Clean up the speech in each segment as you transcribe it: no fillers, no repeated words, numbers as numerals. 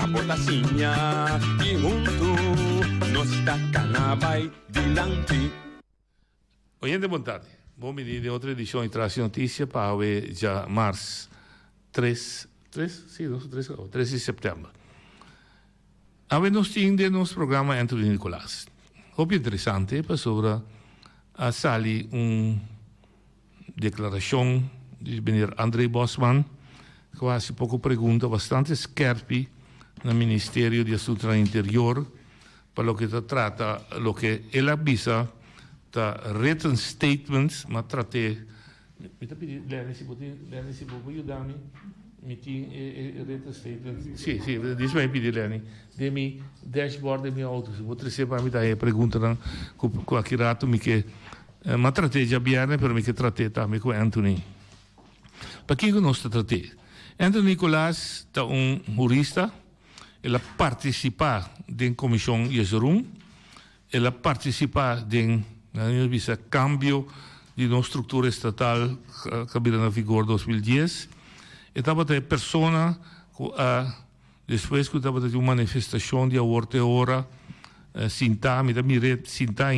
botacinha e junto nos tacana vai dilante. Oyente, boa tarde. Bom menino de outra edição e traz notícia para o já março 3 de setembro. Agora nós temos nosso programa Anthony Nicolás. Muito interessante para sobre a sali declaração de venir André Bosman, quase pouco pergunta bastante scherpi no Ministério de Assuntos Interior para o que se trata, o que ele avisa da written statements, mas trate mi pedi Lenny si può aiutarmi metti written statements sì dice mi pedi Lenny demi dashboard del mio auto se potresti farmi dare pergunta qualche rato mi che ma trate già bene per mi che trate tammi con Anthony perché conosce trate Anthony Nicolás è un jurista e la partecipa in commissione Jesurum e la partecipa in visa cambio di una struttura statale che è in vigore 2010 e stava una persona che después che stava una manifestazione di avorte ora Sinta mi Sinta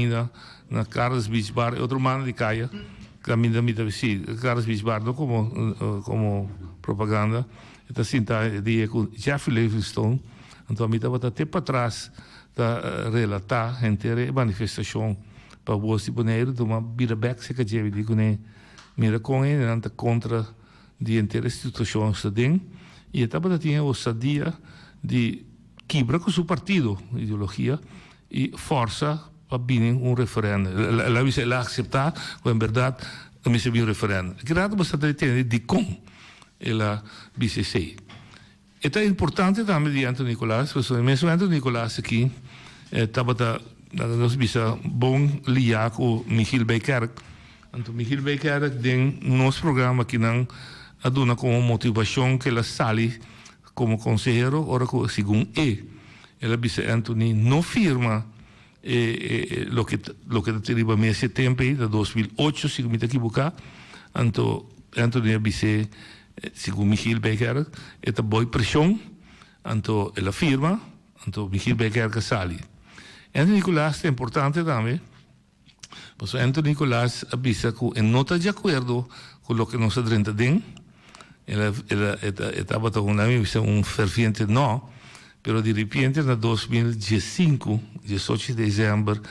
na Carlos Beach Bar e otro man di calle che sì Carlos Beach Bar no come propaganda e Sinta di Jeffrey Livingstone então mi stava te para trás da relata intere manifestazione para você boneiro de uma birabec se que já digo né mira com ele anda contra de inteira instituição sadem e estava tinha o sadia de quebra com seu partido ideologia e força para vir referendo ela disse ela aceitar com verdade me se vir referendo que nada bastante tem de com ela BCC é importante também de Anthony Nicolás porque mesmo Anthony Nicolás aqui estava nós bisa bom liar com Michiel Beykerk. Então Michiel Beykerk tem nosso programa que não aduna como motivação que ela sali como consejero ora que segundo ela bisa Anthony não firma lo que teriba mês tempo de 2008 se me equivocar. Então Anthony bisa segundo Michiel Beykerk é boa pressão. Então ela firma. Então Michiel Beykerk sali. Anthony Nicolás é importante também, porque Anthony Nicolás avisa que não está de acordo com o que nós estamos dizendo. Ele estava com ferviente não, mas de repente, em 2015, 18 de dezembro,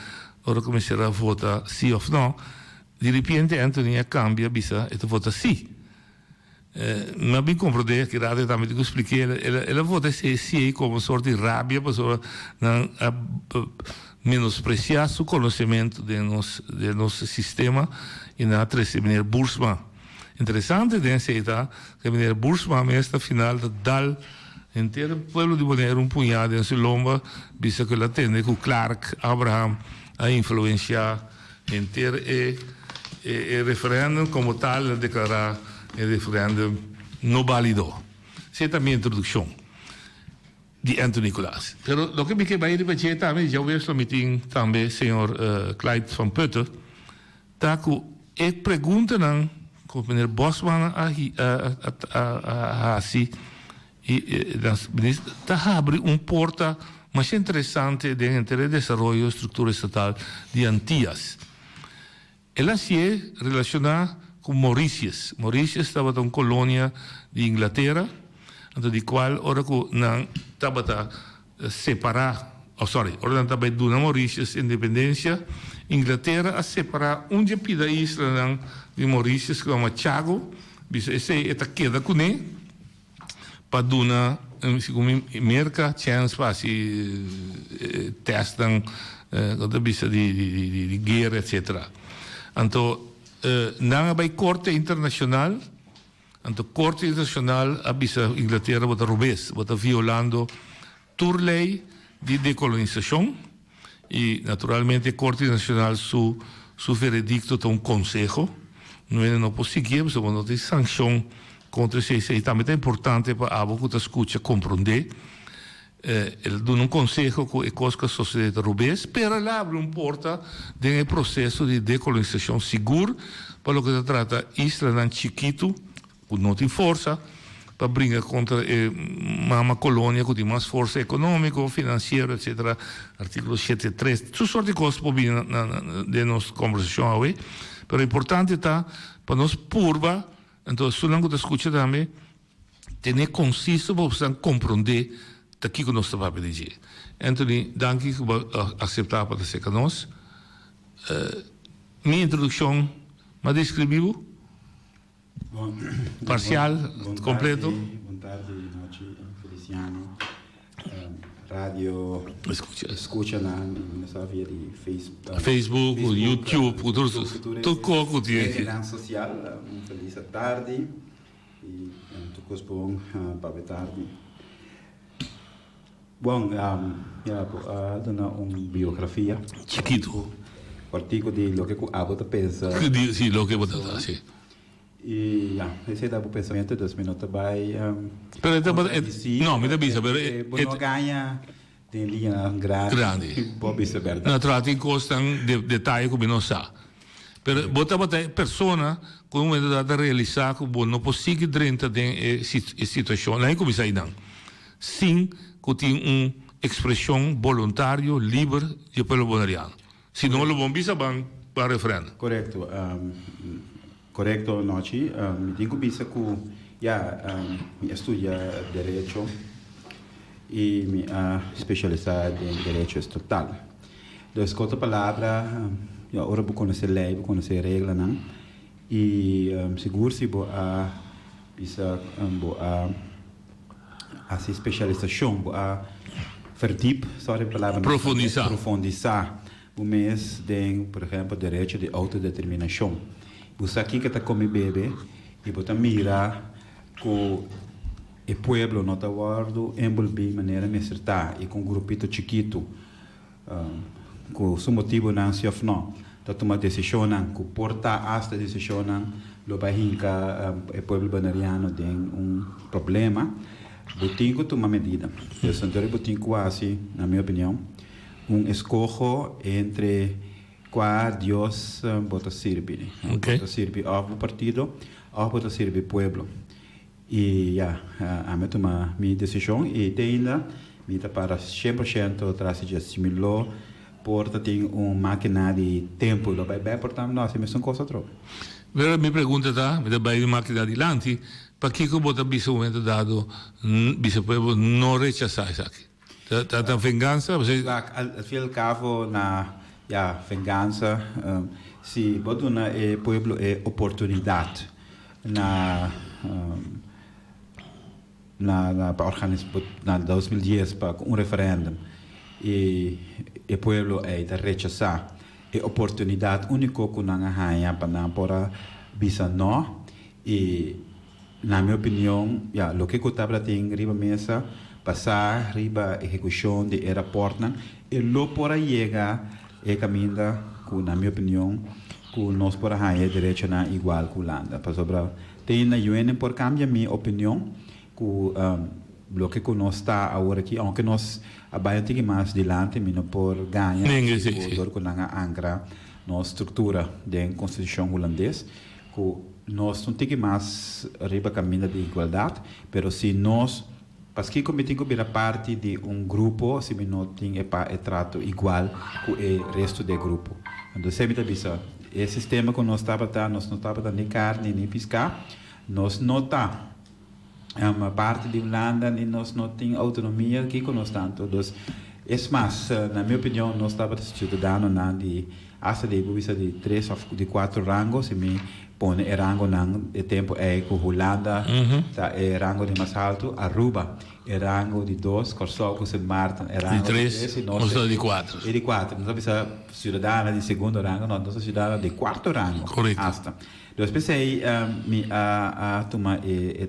ora começará a votar sim ou não, de repente Anthony cambia, avisa, e vota sim. Mas bem compreender que rádio também te expliquei ela vota sim como uma sorte de rábia para não menospreciar o conhecimento do nosso sistema e na terceira maneira Bursman interessante de aceitar que a maneira Bursman nesta final da dal inteiro povo de Bonaire punhado em sua lomba vista que ela tende com Clark Abraham a influenciar inteiro e referendo como tal declarar el referéndum no validó. Esa es mi introducción de Anthony Nicolás. Pero lo que me queda ir para también, ya voy a meeting también, señor Clyde van Putten, que pregunta con meneer Bosman así, y abre un porta más interesante de el desarrollo de estructura estatal de Antillas. Él así relaciona com Mauritius. Mauritius estava uma colônia de Inglaterra, de qual ora que não estava a separar, ora estava a dar Mauritius independência, Inglaterra a separar onde pida isla de Mauritius como Chago, esse é queda com ele para dar merca chance para se testar de guerra etc. Então na Corte Internacional, a Corte Internacional avisa Inglaterra que está violando a lei de decolonização e, naturalmente, a Corte Internacional, su veredicto tem consejo, não pode seguir, porque não tem sanção contra isso. E também é importante para a que escuta compreender. Ele dá consejo que a coisa que sucede a Rubens, mas ele abre porta de processo de decolonização seguro, para o que se trata Isla chiquito, que não tem força, para brincar contra uma colônia que tem mais força econômica, financeira, etc. Artículo 73. Tudo sorte de coisas para vir de nossa conversação hoje. Mas o importante está para nós purba, então, se não escuta também, ter conciso para você compreender daqui que nós estamos a dizer. Anthony, dank je voor acceptar para ser conosco. Minha introdução, mas descreviu? Parcial, completo? Boa tarde, noite, Feliciano. Rádio, escuta na via de Facebook, YouTube, tudo coco de rede social. Feliz tarde e tudo bom para tarde. Bom, dona uma biografia. Chiquito. O artigo de lo que a bota pensa. Sim, lo que bota pensa, sim. E esse dá o pensamento 2 minutos vai. Não, me dá bisa, mas não ganha tem linha grande. Pode ser verdade. Na trata costam detalhe que não sabe. Pero bota persona com uma data realizar que não possível dentro de situação, lá como sai não. Sim, que tem uma expressão voluntária, livre de pelo bonariano. Se não o bom bisa van para refrendo. Correto. Correcto, noche. Me digo bisa que me estudia derecho e me especializado em direito estatal. Então, outra palavra, agora vou conhecer lei, vou conhecer regra, não? E seguro se vou bisa a se especialização, vou verdiep, sorry, palavra. Profundizar. O mês tem, por exemplo, direito de autodeterminação. Você aqui que está com o bebê e você mira que o povo não está guardando envolvido de maneira acertada e com um grupito chiquito que o seu motivo não se não está tomando decisão que porta esta decisão lo vai hincar o povo banariano tem problema tem que tomar medida. Então, tem quase, na minha opinião, escolho entre qual Deus bota servir. Bota servir ao partido, ou bota servir pueblo. E a minha toma minha decisão e ainda me para 100% atrás de assimilou porta tem máquina de tempo lo vai portanto nós me são coisa troca. Vera mi pergunta tá, me vai máquina de lante, para que bota biso momento dado biso pueblo não rechazar isso aqui. Tá vingança, você al fim cavo na vingança, se bota na pueblo é oportunidade na para organizar na 2010 para referendum e o pueblo é de rechazar é oportunidade única que não há para não para bisa não e na minha opinião o que eu estava tem riba mesa passar riba execução de aeroporto e lo para chegar é caminho que na minha opinião que nós para há direito na igual que Holanda para sobra tem na UN por cambiar minha opinião que lo que nós está agora aqui aunque nós abaixo tem mais dilante não por ganhar por que não ancra na estrutura da Constituição holandesa que nós não temos mais riba caminho de igualdade mas se nós porque como tem que virar parte de grupo se não tem é trato igual com o resto do grupo então sempre bisa esse sistema que nós não estava nem carne nem pescar nós não está uma parte de Holanda e nós não temos autonomia aqui que nós tanto então é mais na minha opinião nós estamos estudando de hasta de vista de 3 ou de 4 rangos se me põe o rango não o tempo é que Holanda tá é rango de mais alto Aruba é rango de 2 Corsol Sint Maarten é rango de 3 e nós de 4 e de 4 nós precisa cidadana de segundo rango nós cidadana de quarto rango hasta então pensei me a tomar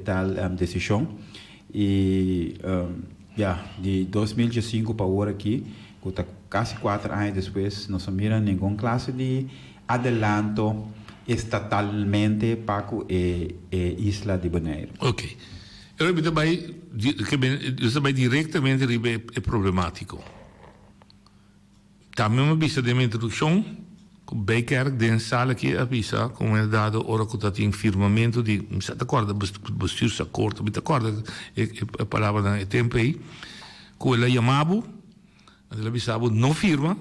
tal decisão e de 2005 para agora aqui que quase 4 anos depois não mira nenhuma classe de adelanto estatalmente para a isla de Bonaire. Ok. Eu também diretamente é problemático. Também uma vista de minha introdução, Bijkerk, den sala que avisa, como é dado ora que tem firmamento de, não se acorda, bestuursacordo, me acorda, a palavra da tempo aí, que ela chamava, ela avisava, não firma,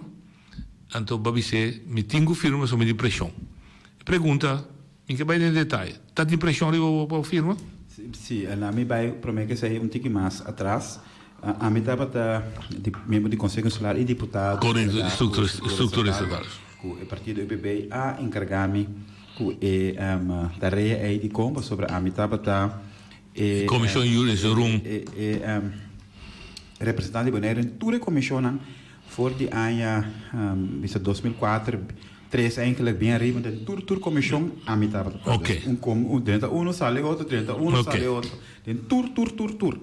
então babise, me tenho firma, só me de pressão. Pergunta, em que vai em detalhe, está de pressão para firma? Sim, a mim vai, prometo que sair pouquinho mais atrás. A mim estava membro do Conselho Consular e deputado. Correto, estrutura estatal. O partido UPB a encargar-me com a tarefa aí de compra sobre a mim estava Comissão Juris Room. Representante de Bonaire, toda a comissão voor die anja, 2004, 3 eigenlijk bem arriba, de toda a comissão a mim estava. Ok. Um sale outro, 31 sale outro, tour.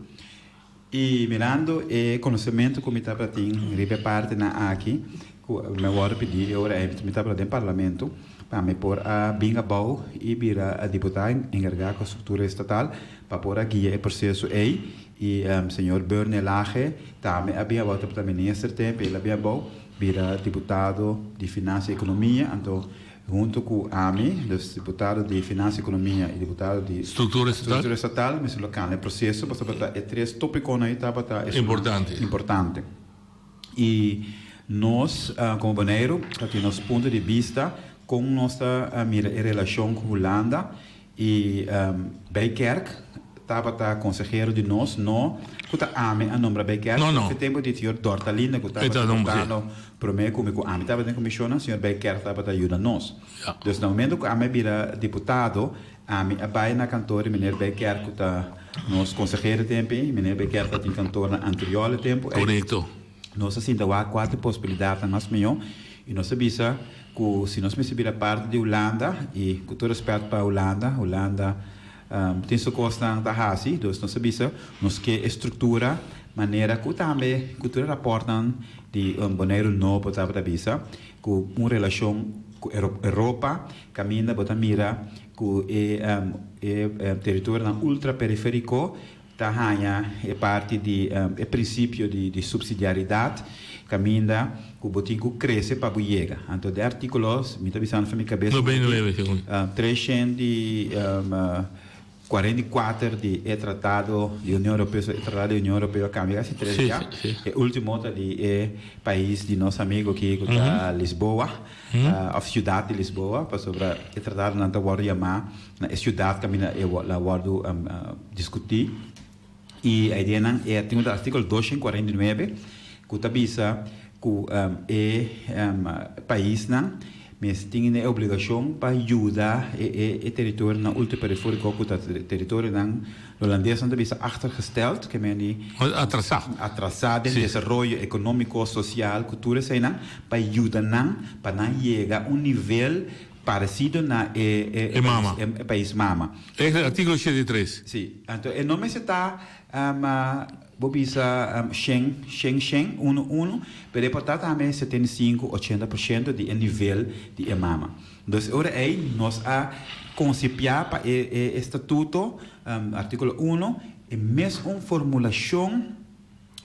E mirando o conhecimento que me estava tendo, ribe parte na aqui, que me vou pedir agora me estava dentro do parlamento para me pôr a binga bau e vira a deputado encarregado com a estrutura estatal para pôr a guia o processo aí e senhor Bernie Lage também havia volta para o ministro tempo ele havia bau vira deputado de finanças e economia então junto com a mim dos deputados de finanças e economia e deputado de estrutura estatal mas local o processo para saber três tópicos aí estava importante e nós como Bonaire tem nosso ponto de vista com nossa relação com a Holanda e Bijkerk estava consejero de nós não que está a nome Bijkerk no tempo de senhor Dortalina que estava promete como a estava na comissão o senhor Bijkerk estava ajudando nós então no momento que a vira deputado a vai na cantora menino Bijkerk que está nos consejero tempo menino Bijkerk está em cantora anterior tempo correto nós assim há 4 possibilidades na nossa missão e nós sabemos que se nós recebemos parte de Holanda e com todo respeito para a Holanda tem sua costa da Hasi, então nós sabemos nós que estrutura maneira que também cultura raportam de Bonaire novo para a visa com uma relação com a Europa caminha para mira com o território ultra periférico é parte de princípio de subsidiariedade caminha o botico cresce para buiega então de artículos me está pensando na minha cabeça 344 de tratado de União Europeia tratado de União Europeia cambia assim 3 já o último de país de nosso amigo que está Lisboa a cidade de Lisboa para sobre o tratado não está guarda chamar na cidade caminha lá guarda discutir e a ideia tem o artigo 249 que está bisa que país não mas tem a obrigação para ajudar o território na ultraperiférico que o território não holandês não bisa achtergesteld que men atrasado em desenvolvimento econômico social cultura sei não para ajudar não para não chegar a nível parecido na país mama. Artigo 73. Sim. Então, o nome está Bobisa Sheng 11, pero portanto também 75-80% de nível de mama. Então, agora aí nós a concipiar para o estatuto artigo 1 é mesmo uma formulação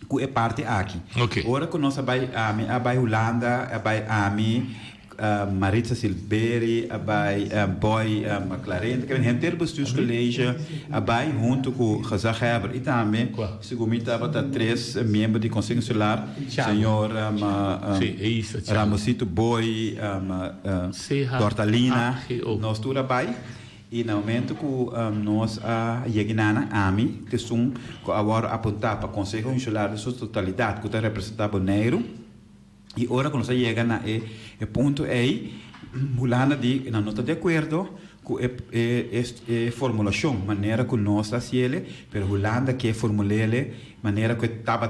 que é parte aqui. Agora que nós vai a Holanda, vai a Maritza Silveri, vai Boy McLaren, que é ter bestuurscollege, vai junto com o Zaheber e também segundo estava 3 membros do Conselho Consular, senhor Ramosito Boy, Dortalina, nós tudo vai e no momento que nós chegamos a mim, que são agora apontar para o Conselho Consular de sua totalidade, que está representado Bonaire. E agora quando você chega na ponto aí, Holanda diz não está de acordo com a formulação, maneira que nós fazemos, mas Holanda quer formular maneira que estava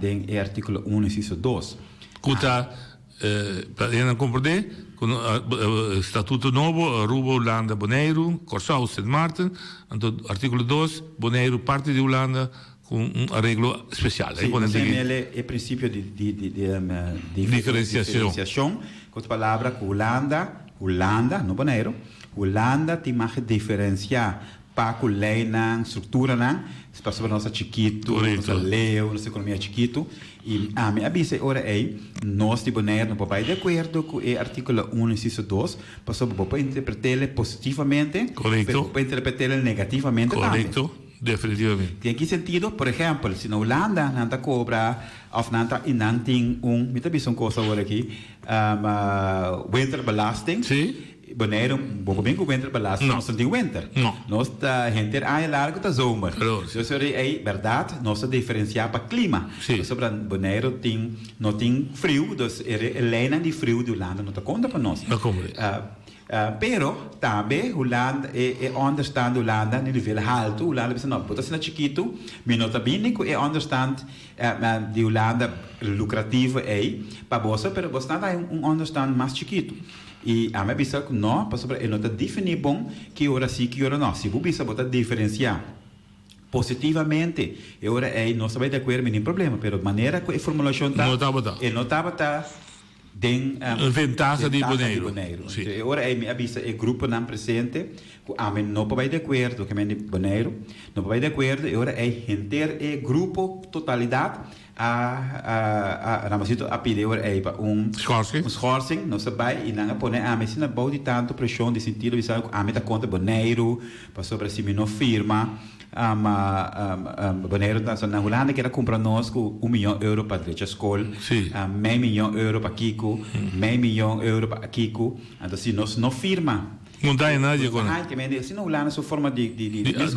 dentro do artigo 1, inciso 2. Kuta, para não compreender, com o Estatuto Novo, Aruba, Holanda, Bonaire, Corsau, Sint Maarten, então artigo 2, Bonaire, parte de Holanda, com arreglo especial. Sim, é o princípio de diferenciação. Com a palavra Holanda, não Bonaire, Holanda tem que diferenciar Paco, lei, estrutura, para sobre nossa chiquito, Correcto. nossa leu, nossa economia chiquito. E a minha avisa ora é, nós de Bonaire não podemos de acordo com o artículo 1, inciso 2, para sobre podemos interpretá-lo positivamente, Correcto. podemos interpretá-lo negativamente também. Correcto, definitivamente. Tem que sentido, por exemplo, se na Holanda não está cobra, ou não está inanting me está pensando coisa agora aqui, winterbelasting. Sim. Bonaire, bem com winterbelasting, Não. nós não tem winter. Não. Nós está gente largo da zomer. Claro. Então, é verdade, nós diferenciar para clima. Sim. Sobre Bonaire não tem frio, então é lena de frio de Holanda, não está conta para nós. Não como. Pero também Holanda understand Holanda no nível alto. Holanda pensa não, pode ser chiquito, mas não também que understand de Holanda lucrativo para você, pero você não understand mais chiquito. E a minha visão não, para sobre não está definir bom que hora sim que hora não. Se você bisa botar diferenciar positivamente, hora não se vai de acordo nenhum problema, pero maneira que a formulação está, Não tá botando. não está den Ventaja de Bonaire. Sì. Sì. Ora mi avvisa il gruppo non presente, a me non può essere d'accordo che me di Bonaire, non può essere d'accordo e ora è intero gruppo totalità a pedir ora è schorsing, non so bai, e non pone a me si na bau di tanto pressione di sentire vi sa a me da conta Bonaire, pa sopra si mi no firma. Bonaire na Holanda que era comprar nós com €1 milhão para a escola, meio milhão para Kiko, meio milhão para Kiko, então se nós não firma. Não dá em nada com isso. Se na Holanda sua forma de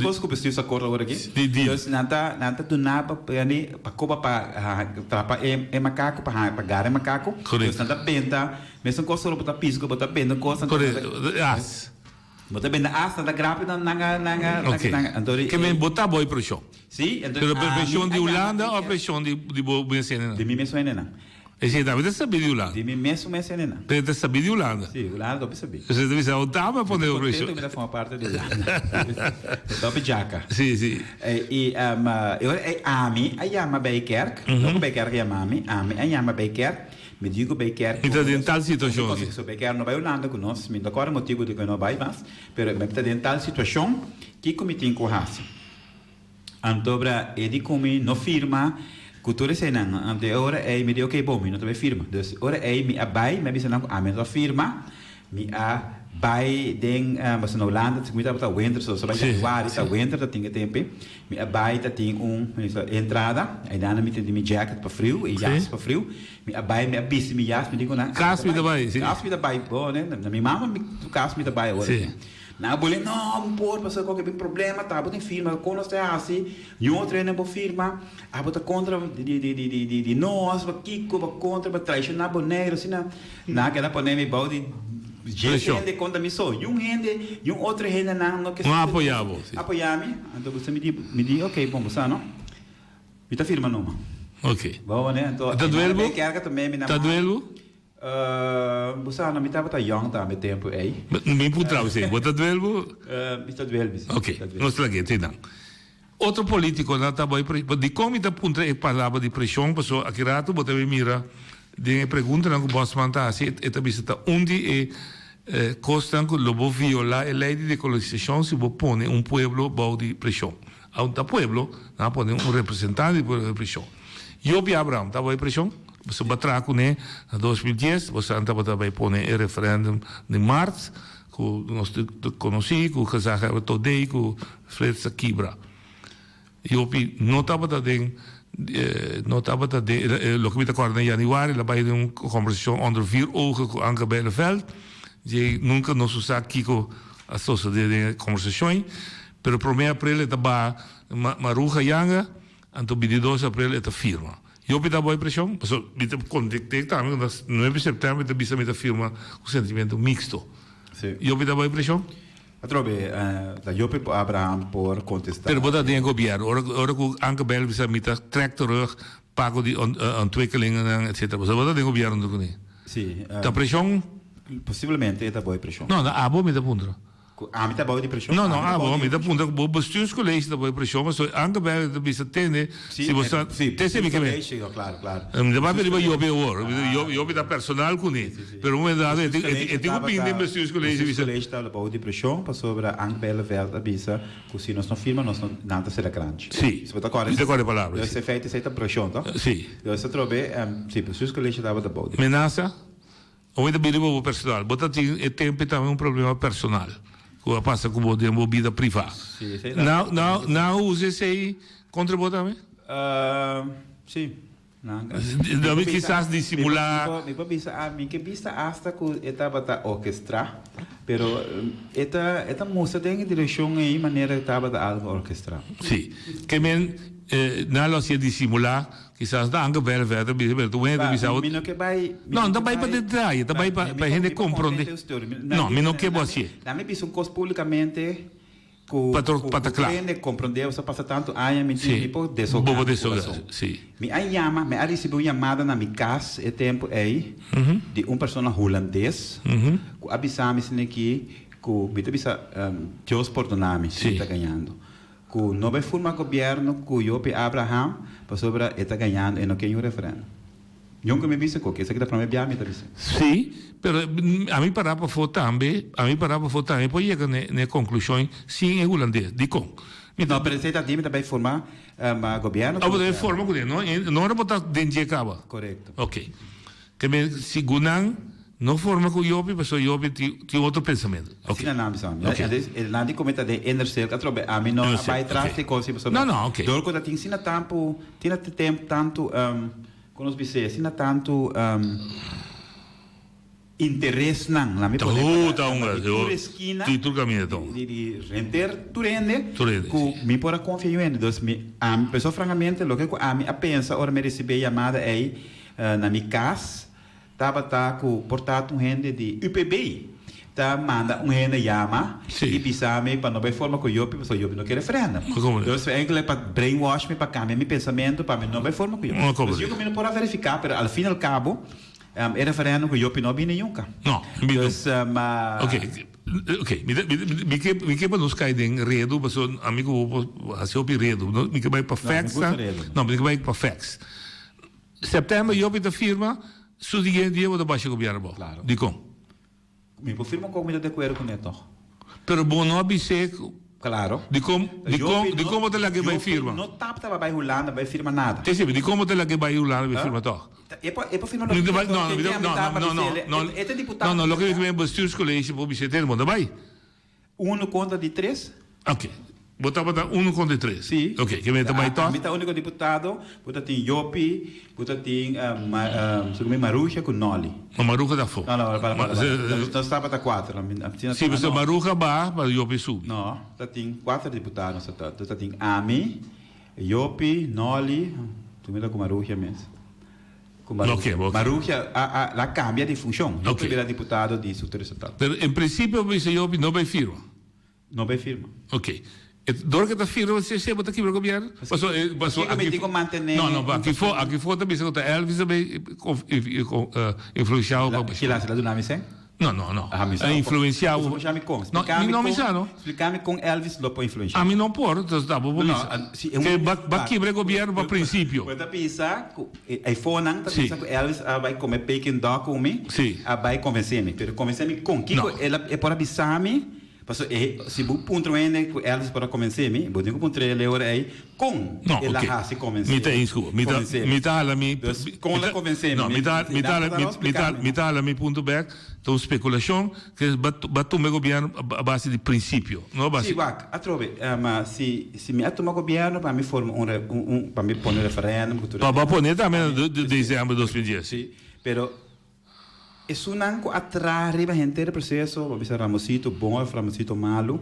coisas que preciso acordo agora aqui. Então não tá do nada para copa para é macaco para pagar é macaco. Então não tá penta, mesmo coisa para pisco, para penta coisa. Bota bem a asta da grávida ok. Que me botar boa pressão. Sim, então a pressão de Holanda ou a pressão de Benzena? De mim mesmo é não. E você deve saber de Holanda. De mim mesmo é não. Deve saber de Holanda. Sim, Holanda deve saber. Você deve saber onde para poder a pressão. Eu me uma parte de Holanda. Top jaca. Sim, sim. E eu a mim a chama Bijkerk, não Bijkerk é mami, a mim a chama Bijkerk. Me digo Bijkerk. Então em tal situação. Se Bijkerk não vai Holanda conosco, me dá qual motivo de que não vai mais, pero me está em tal situação que comitim com raça. Antobra e de comi no firma cultura senang ante ora me digo ok bom, me não também firma. Dus ora me abai, me bisa não a me não firma, me a bai den mas na Holanda se cuida para winter, so vai januário, tá winter tá tinha tempo. Me a bai tá tem entrada, aí dá na me tem de jacket para frio e jas para frio. Me a bai me a bis me jas me digo na. Cas me da bai, sim. Cas me da bai, bom, né? Na minha mama me cas me da bai agora. Sim. Não, boleh, não pode passar qualquer problema, tá? Botem firma, quando você é assim, e outro não pode firma, a botar contra de nós, para Kiko, para contra, para traicionar Bonaire, assim, na que dá para nem bau de gente contra mim só, gente, outro gente não que não apoiava, apoiar-me, então você me diz, ok, bom, você não, me tá firma não, ok, bom, né? Então, tá doendo? Tá doendo? Você não me estava young tá me tempo aí. Me putrava você, bota doendo? Me está doendo. Ok, nós traguemos então. Outro político não tá bom, de como está punta e palavra de pressão, passou aqui rato, bota me mira, de pergunta não que Bosman tá assim, eta visita onde costan que lobo viola a lei de colonização se pone pueblo bom de pressão. A pueblo, não pode representante de pressão. Eu vi Abraham, tá bom pressão? Você batraco né, em 2010, você andava também pôr o referendum de março, que nós conheci, que o Kazakh era todo aí, que o Fred Sakibra. E eu não estava também, o que me acordo em januário, lá vai uma conversação onder 4 ogen com Anke Bijleveld. Je nunca nos usa aqui com a sociedade de conversações, pero o 1 abril estava Maruja Yanga, e o 22 de abril estava firma. Eu pedi a boa impressão, mas eu contactei também, no 9 de setembro, eu pedi a firma com sentimento mixto. Eu pedi a boa impressão? Trobe, eu pedi a Abraham por contestar. Pero botar dentro do governo, ora que Anke Bijl bisa mita trek terug, pago die ontwikkelingen, etc. Você botar dentro do governo do que Sim. Da pressão? Possivelmente é da boa impressão. Não, da abo me da punta. Ami tá bom de pressão. Não, bom, me dá punta que o bestuurscollege da boa pressão, mas aangebeld dat bisa tene, se você tese me que claro. Me dá para ir jobe hoor, jobe da personal com ele. Pero uma dada, eu tenho pinde bestuurscollege bisa. College tá bom de pressão, para sobre aangebeld werd bisa, que se nós não firma, nós não nada será grande. Sim. Você tá correto? Isso é palavra. Você feito essa pressão, tá? Sim. Você trobe, sim, bestuurscollege tá bom. Menasa, ou da biribo personal, bota tem também problema personal. Que passa com a vida privada. Não usa esse aí contra o também? Sim. Deve quizás dissimular. Me que vista hasta que estava a orquestra, pero esta música tem direção aí maneira que estava a orquestra. Sim. Que men não se dissimular, quizás dá anga velha velha, mas tu vem do bisau. Não, também para detalhe, também para gente compreender. Não, mas não que você. Também penso coisa publicamente. Para claro. Compreender, você passa tanto aí, me diz, tipo, desogar. Sim. Me aí chama, me aí recebeu chamada na minha casa, é tempo aí, de uma pessoa holandês, que avisava-me aqui, que me avisa, Deus perdona-me, se está ganhando. Que não vai formar governo, que eu e Abraham, para sobre está ganhando e não quer um referendo. Nunca me disse que isso aqui dá para me enviar, me disse. Sim, mas a mim para votar também, depois chega na conclusão, sim, é holandês, de com. Não, mas você está dizendo também formar governo? Ah, você forma governo, não era botar dentro de acaba. Correto. Ok. Que me seguram não forma com o Yopi, mas o Yopi tem outro pensamento. Ok. Ele não tem comenta de energia, que trobe a mim não vai atrás de coisas. Não, ok. Dor quando tem sina tempo, tinha tempo tanto como se diz, sina tanto interesse não, lá me pode. Tudo esquina. Tudo caminho então. De render, tu rende. Que me pode confiar em Deus, me pessoa francamente, lo que a mim a pensa, ora me receber chamada aí na minha casa, estava com portanto gente de UPB. Tá manda gente chama e pisame para não ver forma que eu penso eu não quero referendo. Então é que para brainwash me para cambiar meu pensamento para não ver forma que eu. Mas eu não posso verificar, mas ao fim e ao cabo é referendo que eu não vi nunca. Não. Ok. Me que para nos cair em redo, mas o amigo assim o redo, me que vai para fax, não, me que vai para fax. Setembro eu da firma, su dia vou da baixa governo. Claro. De com. Me confirma como me de acordo com isso. Pero bom não abise. Claro. De como te la que vai firma? Não tapa vai Holanda, vai firma nada. Te sabe, de como te la que vai Holanda vai firma toch? É para firma não. Não, lo que vem bestuurscollege voor BCT, maar daarbij. 1 contra de 3? Ok. Botava 1 contra 3. Sim. Ok, que vem também toch? A único deputado, bota tem Yopi, bota tem Maruja com Noli. Maruja da fo. Não estava a 4. Sim, mas Maruja ba para Yopi sub. Não, tem 4 deputados, tem Ami, Yopi, Noli, tu me dá com Maruja mesmo. Okay. Maruja, ela cambia de função. Não vira deputado de subterrâneo. Pero em princípio, você Yopi não vai firma. Não vai firma. Ok. Door que firma você se bota aqui para governo. Passou aqui foi também se conta Elvis também influenciar o que lá se lá do nome sem? Não. Influenciar o. Não me chama. Explicar-me com Elvis lo pode influenciar. A mim não pode, então tá bom. Que vai quebrar governo para princípio. Você pensa que iPhone não tá pensando que Elvis vai comer Peking dog com mim? Sim. Vai convencer-me, pero convencer-me com que ela é para avisar-me. Se você ponto ainda que Elvis para convencer-me, vou ter que ponto ele agora aí com ela se convencer. Me tá inscuro, me tá lá me com ela convencer-me. Não, me tá lá me ponto back, então especulação que batu meu governo a base de princípio, não a base. Sim, vai, atrove, mas se me atoma governo para me formar para me pôr referendo, para pôr também de dezembro de 2010. Sim, pero isso não atrai a gente do processo, vai ser Ramosito bom, Ramosito malo.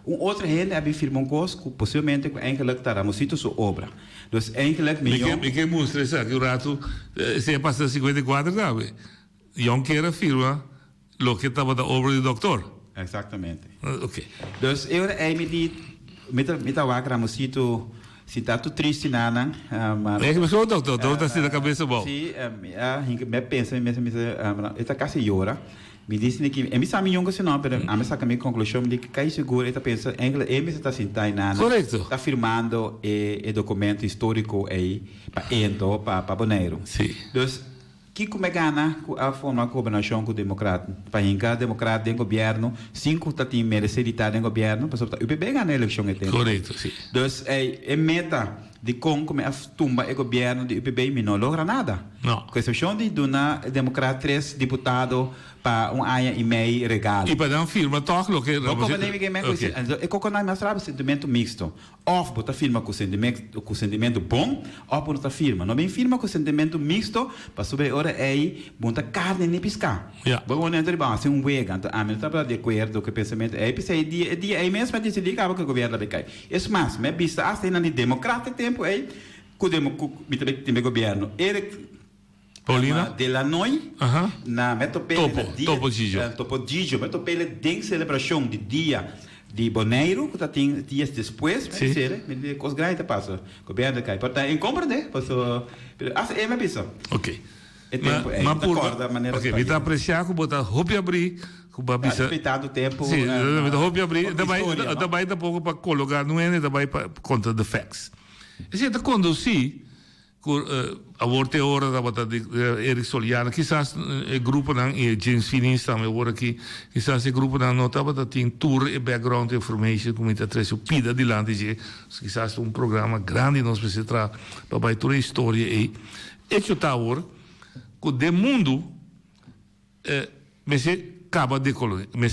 Outra gente a firma coisa que possivelmente enkele está Ramosito sua obra. Então, enkele milhão. Me que mostra isso que o rato se passa 54 sabe? Jon quer firma lo que estava da obra do doutor. Exatamente. Ok. Dus eu me di met Ramosito se tá tudo triste nada, mas É que pessoa doutor assim na cabeça bom. sim, me pensa, está quase llora. Me disse que é me sabe não que não, mas a minha minha conclusão de que cai seguro, está pensa, ele está sentado nada. Correto. Está firmando o documento histórico aí para Bonaire. Sim. Então, que como é gana a forma de governação com o democrata? Para hincar democrata em governo, 5 tá tem mereceriedade em governo, para o PB ganha a eleição é tempo. Correto, sim. Então, é meta de como a tumba o governo do UPB e não logra nada. Não. Com exceção de uma democrata 3 deputados para um ano e meio regalo. E para dar firma toque lo que Como nem ninguém mais conhece. É como nós mostramos sentimento mixto. Ou bota firma com sentimento bom, ou bota firma. Não bem firma com sentimento mixto, para sobre hora aí, bota carne nem piscar. Bom, não é bom, assim um vegan. A mim está de acordo com o pensamento. É pensei dia aí mesmo para decidir que o governo vai cair. Isso mais, me vista assim na democrata tempo aí, com o governo. Ele Paulina de la Noi, na metopele Topo Gigio, metopele de celebração de dia de Bonaire, que tem dias depois, me coisa grande passa, governo cai, portanto, em compreender, passou, é uma pessoa. Ok. É tempo, mas por da maneira. Ok, me dá apreciar que botar roupa abrir, que o respeitado o tempo. Sim, me dá roupa abrir, também dá pouco para colocar, não é, também para contra the facts. E se conduzir a vorte hora da bata de Eric Soliana, quizás o grupo não e James Finis também agora aqui, quizás o grupo não notava da tem tour e background information como está traz o pida de lá de quizás programa grande nós precisa tra para toda a história e hecho tá agora que de mundo mas se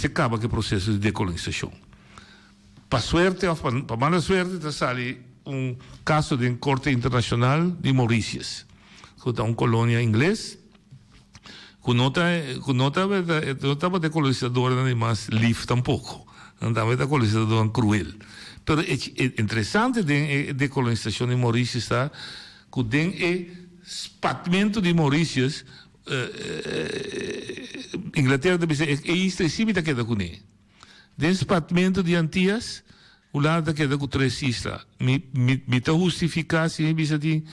acaba que processo de decolonização. Para suerte ou para mala suerte está sali caso de corte internacional de Mauritius, que é uma colônia inglesa, que não estava de colonizador nem mais livre tampouco, não estava de colonizador cruel. Mas é interessante de colonização de Mauritius está que tem o espatamento de Mauritius, Inglaterra deve ser é extensivo que da cune. Den espatamento de Antillas o lado que é com 3 islas. Me está justificar se bisa de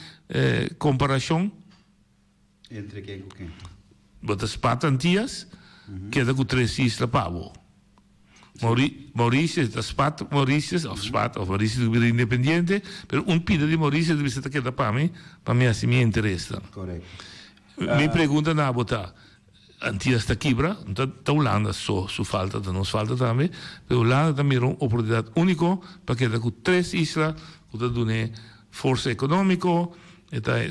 comparação entre quem com quem? Bota Spat Antillas, que é com 3 islas pavo. Maurício, Spat, Maurício é independente, mas pida de Maurício deve ser que da para mim assim me interessa. Correto. Me pergunta na botar. Antigas está quebra, então Holanda só falta, nos falta também, mas Holanda também é uma oportunidade única para que com 3 islas, que dá força econômica,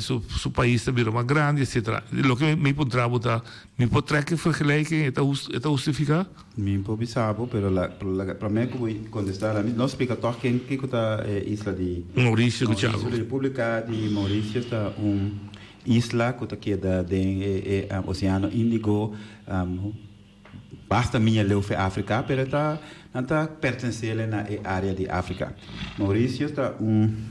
su país também é mais grande, etc. O que me pode botar, me pode trazer vergelijking, está justificado? Me pode saber, mas para mim como contestar, não explica só que está a isla de Maurício, a República de Maurício está isla que queda do Oceano Índico, basta minha leufe África, mas não pertence na área de África. Maurício está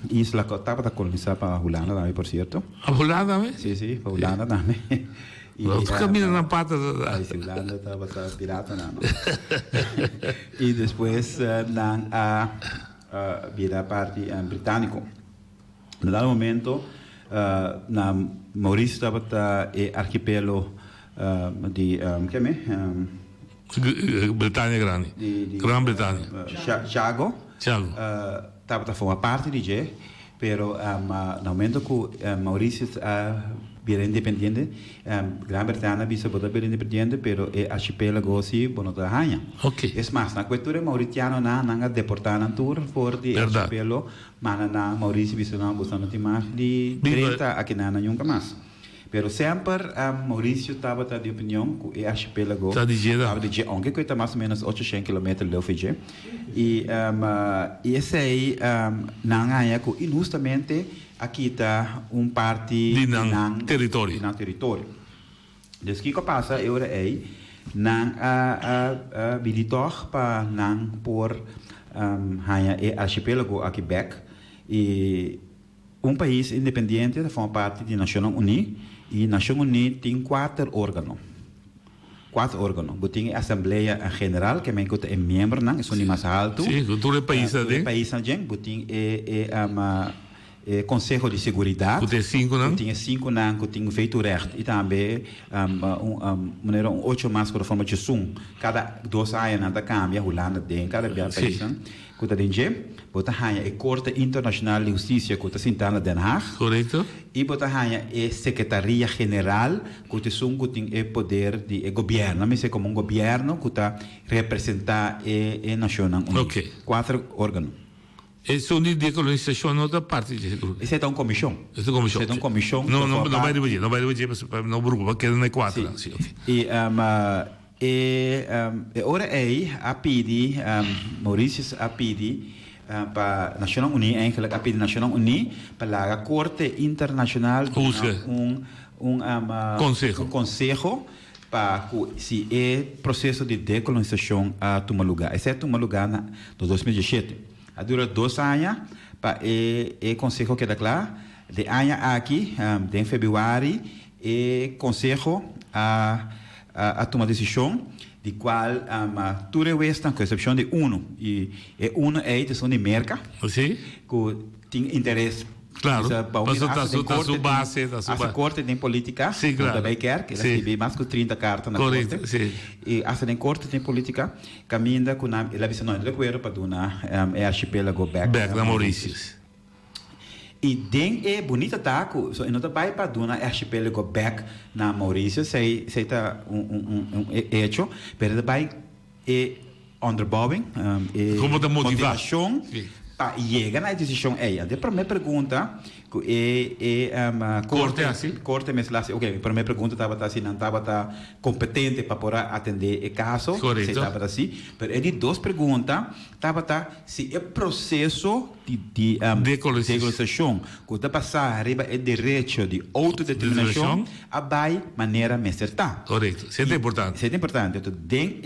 isla que estava colonizada para a Holanda também, por certo. A Holanda também? Sim, para a Holanda também. Você caminha na pata da Holanda estava pirata não. E depois na vira parte britânico. No dado momento na Maurício estava arquipélago de Bretanha Grande, Grã-Bretanha. Chagos estava formando parte de G, pero no momento que Maurício era independente, Grã-Bretanha bisa botar bem independente, pero arquipélago sim, bono da rainha. Ok. É mais, na cultura mauritiana não deportar na tour por de arquipélago, mas na Maurício bisa não buscar não tem mais de 30 aqui na nunca mais. Pero sempre Maurício estava de opinião que o arquipélago estava de onde que está mais ou menos 800 km de Fiji e esse aí não é que injustamente aqui está parte de território. De território. Então o que passa agora é não habilitar para não pôr o arquipélago aqui back e país independente forma parte da Nações Unidas e Nações Unidas tem 4 órgãos. Tem a Assembleia Geral, que é membro, não é mais alto. Sim, todo o país tem Conselho de Seguridade. Que tem 5 não? Tinha 5 anos, que tinha feito recht. E também, maneira 8 mais que a forma de sum. Cada 2 anos, nada cambia, Holanda tem, cada país. Que está dentro, bota a Corte Internacional de Justiça, que está sentada na Den Haag. Correto. E bota a Secretaria General, que tem o poder de governo. Mas é como um governo que está representar a Nação Unida. Ok. 4 órgãos. Isso de decolonização não é parte disso. Isso é uma comissão. Isso é comissão. Isso é uma comissão. Não vai dividir, não vai dividir, não grupo, que é 4. E ora a pedir, Maurício a pedir para a Nação Unida, eigenlijk a pedir Nação Unida para a Corte Internacional conselho para se o processo de decolonização a tomar lugar. Esse toma lugar no 2017. Dura 2 anos para o conselho queda claro. De ano aqui, em fevereiro, o conselho a tomar decisão de qual tudo é esta com exceção de e uno é a decisão de merca que tem interesse. Claro, mas a base a corte tem política, sim, claro. Também quer que recebe mais que 30 cartas na corte. E a corte tem política, caminha com a visão não recuerdo para dar archipélago back na Maurícios. E den é bonita taco, so não tá vai para dar archipélago back na Maurícios, sei tá hecho, pero vai underbowing, como da motivação. Para chegar na decisão a primeira pergunta corte me slash, ok, a primeira pergunta estava assim, não estava competente para poder atender o caso, correto, estava assim, mas de 2 perguntas estava se o processo de decolonização que está passar arriba o direito de autodeterminação a vai maneira me acertar. Correto, isso é importante. Isso é importante. Então, tem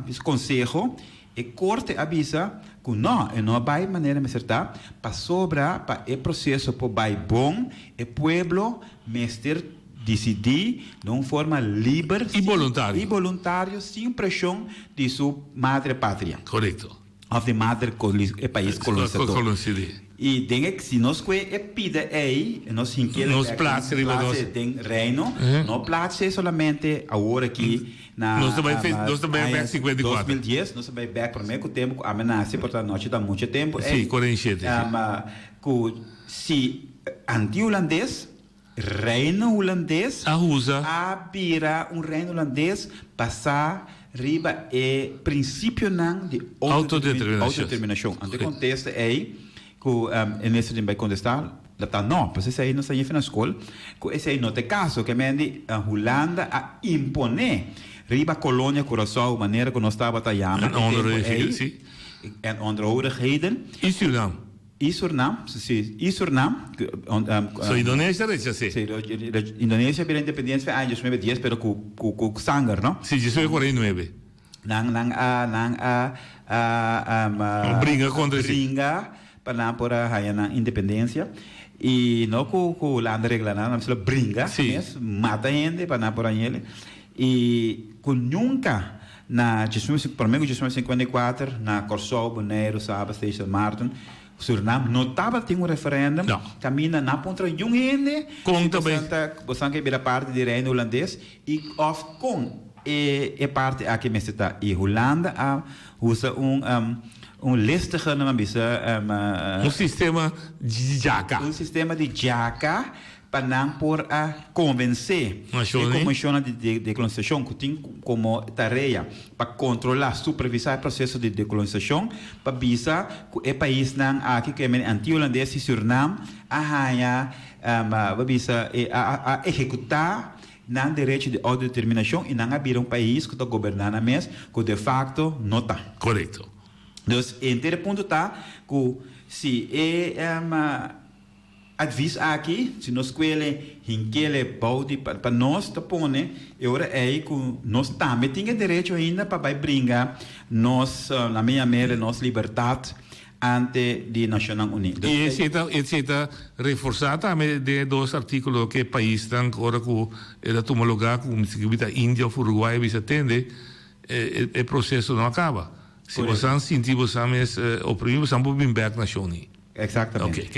esse conselho e corte avisa que não vai maneira me acertar para sobrar para o processo para vai bom e povo mestre decidir de uma forma livre e voluntário sem pressão de sua madre pátria. Correto. Of the mother país colonizador. E tem que se nós pide aí nós place tem reino não place solamente agora aqui na nós também back 54 2010 nós também back para mim com tempo ameaça portanto nós dá muito tempo sim 47 se anti-holandês reino holandês a vira reino holandês passar riba princípio de autodeterminação. Ante contesta aí que nesse tempo vai contestar não, porque esse aí não sai na escola que esse aí não tem caso que a Holanda a imponer riba colônia Curaçao maneira que nós estava trabalhando en onderhoorigheden e Suriname Indonésia Indonésia pela independência em 2010 pero com Sanger, não? Sim, isso é 49 bringa para por a independência e não com Holanda regla não se bringa mata gente para por ele e com nunca na para mim 54 na Curaçao, Bonaire, Saba, Seychelles, Martin Suriname não estava tendo referendo caminha na ponta de gente conta bem você que vira parte do reino holandês e of com parte aqui mesmo está e Holanda usa listige sistema de jaca sistema de jaca para não por a convencer a comissão de decolonização que tem como tarefa para controlar, supervisar o processo de decolonização para visar que o país não aqui que é anti-holandês e Suriname para visar a executar não direito de autodeterminação e não abrir país que está governando mesmo que de facto não está. Correto. Então, em ponto está que se advies aqui, se nós escolhe hinquele balde para nós tapone, agora é que nós também temos direito ainda para brincar nós na minha maneira nossa liberdade ante de Nações Unidas. E esse está reforçado também de 2 artículos que o país está agora com ele toma lugar com a Índia ou Uruguai e atende o processo não acaba. Se você sentir você oprimido, você não pode vir back na Nação Unida. Exactamente. Ok,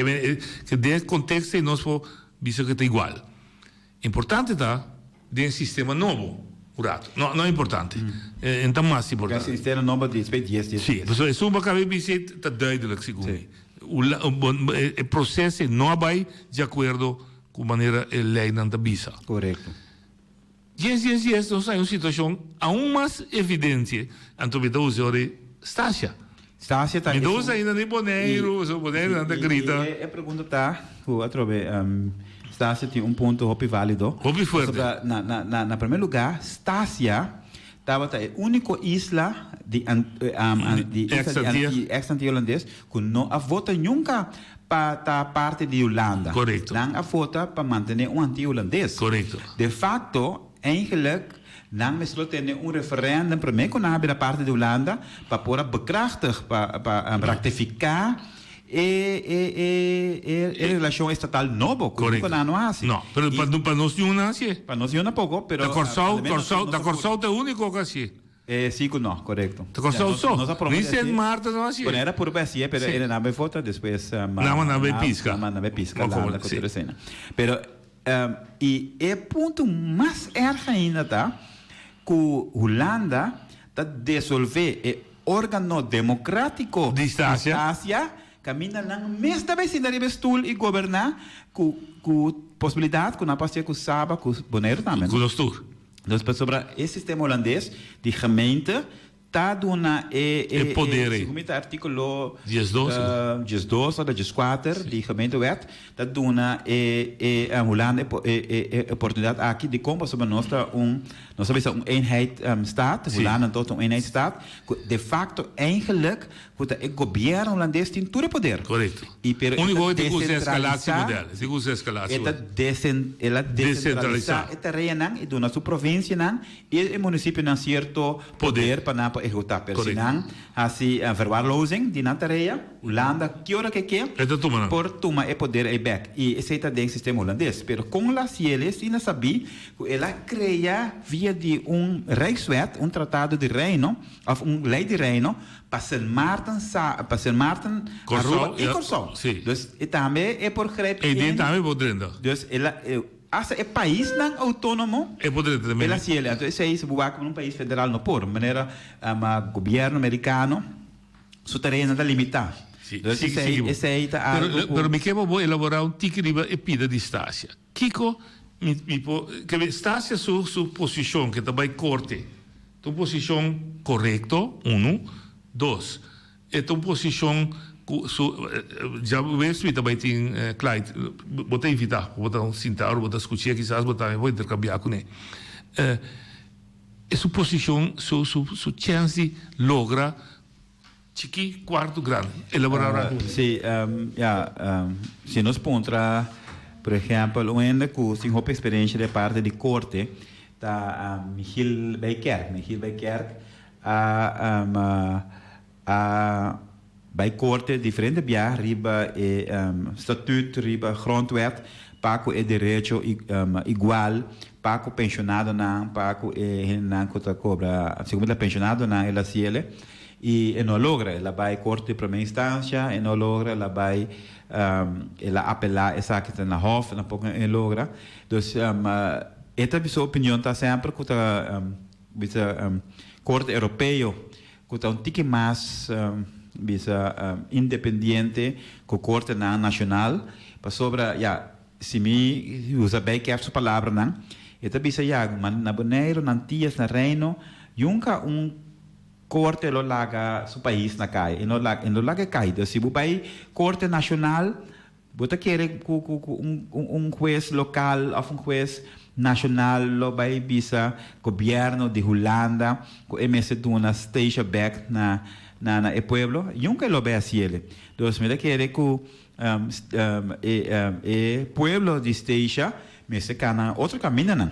que de contexto e nós for bisa que está igual. Importante está de um sistema novo, curato. Não é importante. Então mais Porque importante. esse sistema novo de 10. Sim, mas é uma cabeça está duidelijk, segundo. O processo não vai de acordo com a maneira a lei não bisa. Correto. Yes, nós temos uma situação aún mais evidente. Então, eu uso Stácia. Stácia está... Me usa ainda nem boneiro, o boneiro anda grita. E a pergunta está, Stácia tem ponto hopi válido. Hopi forte. Na primeiro lugar, Stácia estava a única isla de ex-anti-holandês que não a vota nunca para parte de Holanda. Correto. Não a vota para manter anti-holandês. Correto. De facto, eigenlijk, dan misschien ten een referendum primeiro na parte de Holanda para poder bekrachtigen, para ratificar a relação estatal novo. Correto. Não, para nós não é. Para nós não é pouco, pero da Corsal é o único que assim. Sí, no, correcto. Da Corsal só. Nem se Marta não assim. Era por BSE, pero ele não vai votar depois. Não, não vai pisca. Não vai pisca lá, cena. Pero e o ponto mais erro ainda tá que Holanda tá dissolver o órgão democrático de Stácia caminha na mesma vecindaria de stoel e governar com possibilidade que não pode ser com Saba, com Bonaire também. Com os tour. Dus sobre esse sistema holandês de gemeente está dando poder. Segundo o artigo 10 ou 14 de gemeentewet, está dando a Holanda oportunidade aqui de como sobre nós eenheid staat, Holanda tot een eenheidsstaat, de facto eigenlijk het governo holandês tem todo o poder. Correto. O único que usa escalatie-model. Ela descentralizar o terreno e dona sua província e o município tem certo poder para executar. Senão, assim, a verwaarlozing die na tarefa, Holanda, que hora que por tomar o poder e back. E esse é o sistema holandês. Pero com as cieles, ainda sabia que ela cria via de Rijkswet, tratado de reino, of lei de reino, para Sint Maarten, Aruba e Corsol. Dus também é por greep. E dentro também podendo. Dus ela asa é país não autônomo. É podendo também. Ela se ela, então esse é um país federal não por maneira governo americano su terreno da limitar. Dus esse aí tá. Pero me quero vou elaborar tique riba e pida de Stácia. Kiko que Stácia sua posição que também corte. Tu posição correto, 2. É tua posição já vejo também tem Clyde, vou invitar, vou sentar, vou discutir, quizás vou intercambiar com ele. É sua posição, sua chance de lograr chiqui quarto grande, elaborar. Se nós pontra, por exemplo, ainda com sem roupa experiência de parte de corte, tá Michiel Bijkerk, bij korte diferente via riba statuto riba grondwet paco é direito igual paco pensionado não paco não conta cobra segundo pensionado não ela ciele e não logra ela vai corte primeira instância e não logra ela vai ela apelar essa que está na hof não pouco logra então esta sua opinião está sempre que está corte europeu que está tique mais independente com corte nacional para sobre se me usa bem que essa palavra não eta bisa na Bonaire na Tias na Reino nunca corte lo laga su país na cai e no laga cai se bu vai corte nacional bota querer juez local ou juez nacional lo vai bisa governo de Holanda com MS duna station back na e pueblo nunca lo ve así ele dos mira que pueblo de station me se cana outro caminho não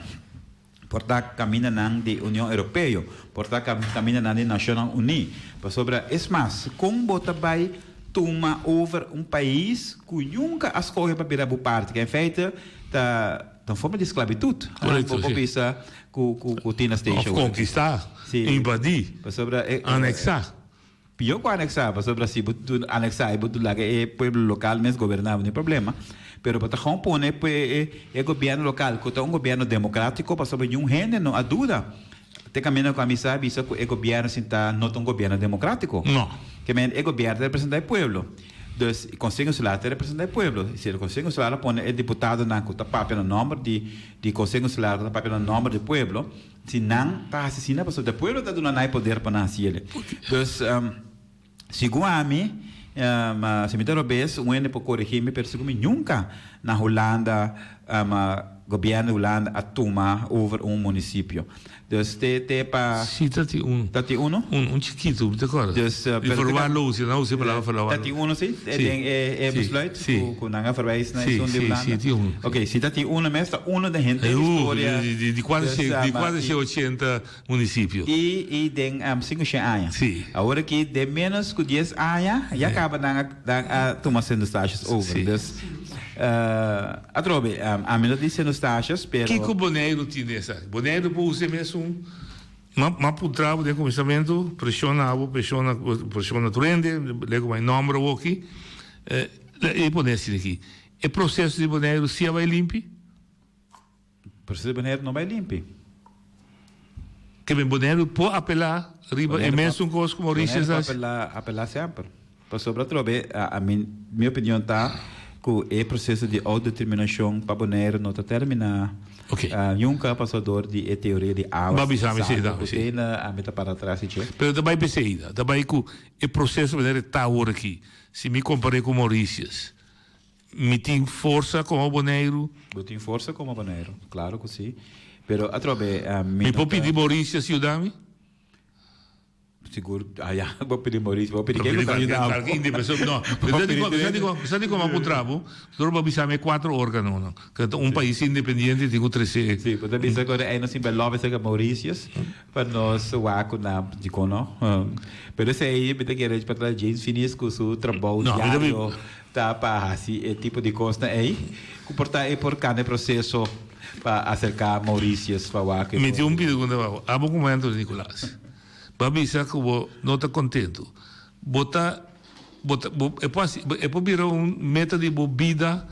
porta caminho não de União Europeia porta caminho não de National Unidas para sobre é mais como bota vai toma over país que nunca escolhe para virar parte que em feito tá forma de esclavitud correto bisa ku tina station conquistar invadir anexar Pior que anexava, sobre assim, anexar e botar lá que o povo local mesmo governava, não é problema. Pero para Hong Kong é governo local, que é governo democrático, para sobre um rende, não há dúvida. Te caminho com a missa, isso é governo sem tá não é governo democrático. Não. Que é governo representa o povo. Então, o Conselho Insular representa o povo. Se o Conselho Insular põe o deputado na que está papel no número de Conselho Insular, está papel no número do povo, se não está assassina, porque o povo está dando poder para nascer ele. Então, segundo a mim, se me der vez, um ano para corrigir-me, mas segundo nunca na Holanda, governo Holanda a tomar over município. Então, para... Sim, tati um. Tati uno? Chiquito, de acordo? E verwaarlozen, se não usa palavra verwaarlozen. Tati uno, sim? É besluit? Sim. Com a verwijs naar Sim, zo'n sim, Holanda? sim, tati uno. Ok, se tati uno, mas está uno de gente história. De quase 80 municípios. E tem 5 anos. Sim. Agora que de menos que 10 anos, já acaba a tomar sendo taxas over. Atrobe, a mim não disse nos taxas, pero... Que o Bonaire tinha essa? Bonaire pode ser mesmo mas por trás do começamento, pressiona o rende, lego mais número aqui, e pode ser aqui. O processo de Bonaire se vai limpo? O processo de Bonaire não vai limpo. Que bem, Bonaire pode apelar, riba, é mesmo coisa como Maurício diz. Apelar sempre. Para sobre atrobe, a minha opinião está que o processo de autodeterminação para Bonaire não está terminado. Okay. Nunca passador de teoria de água. Babi sabe se dá. A meta para trás, sim. Pero também pensei, também que o processo de está agora aqui. Se me comparei com Maurícias, me tem força como Bonaire. Eu tenho força como Bonaire, claro que sim. Pero atrobe, me pode pedir Maurícias ajudar-me? Seguro, vou pedir Maurício, vou pedir quem vai ajudar. Não, você diz como a contrabo, tu vai avisar-me 4 órgãos, que país independente tem 3. Sim, pode avisar agora é não sempre love essa Maurício para nós o aco na de cono. Pero esse aí me tem que ir para trás James finis com o trabalho diário, tá para assim, é tipo de coisa aí, comportar é por cada processo para acercar Maurício para o aco. Me tem pergunta, abo comando Nicolás. Babi, sabe que eu não estou contente. É para virar meta de bebida.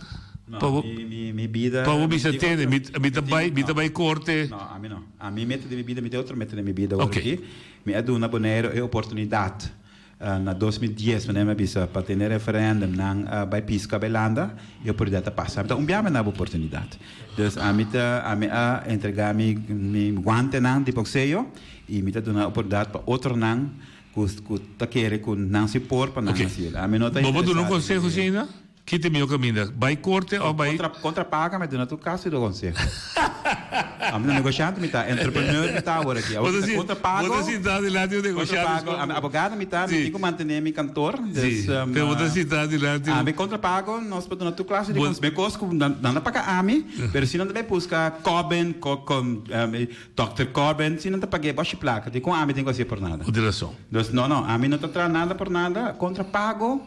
Minha vida. Para o bicho ter, me vai corte. Não, a mim não. A minha meta de bebida, me tem outra meta de bebida. Ok. Me adu na Bonaire é oportunidade. Na 2010, me bisa para ter referendum na by Pisca Belanda e oportunidade passa. Então, biame na oportunidade. Dus a mim entregar me guante na de boxeio e me dá uma oportunidade para outro não que tá querer com não se por para não assim. A mim não tá. Bobo, tu não consegue ainda? Que te meu caminho? Vai corte ou vai contra paga, mas na tua casa do conselho. A minha negociante me tá entrepreneur me tá agora aqui. Contra paga. Você está de lado do negociante. A abogada me tá, me digo manter me cantor. Pero você está de lado. A me contra pago, nós podemos na tua classe de conselho. Me cosco não paga a mim, pero se não deve buscar Coben com Dr. Coben, se não te paguei baixa placa, de com a mim tem que ser por nada. Direção. Não, a mim não tá traz nada por nada, contra pago.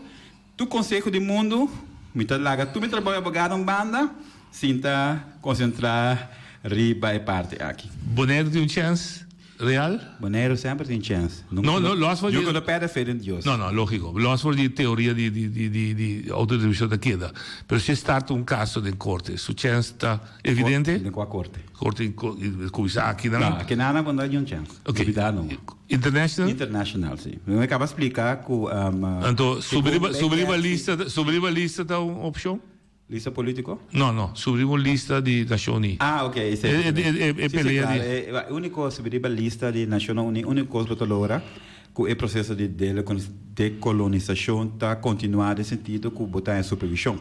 Tu conselho do mundo me tá larga, tu me trabalha abogado em banda, sinta concentrar riba e parte aqui. Bonaire tem chance real? Bonaire sempre tem chance. Não, nós vamos. Eu quando perde fé em Deus. Não, lógico. Nós vamos de teoria de autodeterminação da queda. Mas se starta caso de corte, sua chance está evidente? De qual corte? Corte coisa aqui não? Não, aqui nada quando há chance. Ok. Não. International? International, sim. Eu acabo de explicar que então, sobre a lista da opção? Lista político? Não, sobre uma lista de Nações. Ok. É peleia. O único sobre a lista de Nações Unidas, o único coisa para lograr que o processo de decolonização está continuando no sentido que botar em supervisão.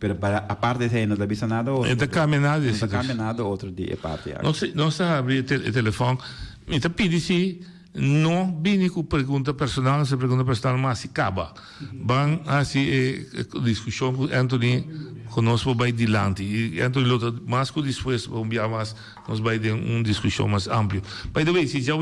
Mas para a parte de não está nada outro. Está caminhando. Está caminhando outro de parte. Não se abre o telefone. Me está pedindo não vim com pergunta personal, se pergunta personal, mas se acaba. Van assim discussão com Anthony conosco vai dilante. E Anthony luta mais que depois vamos mais nós vai ter discussão mais ampla. By the way, se já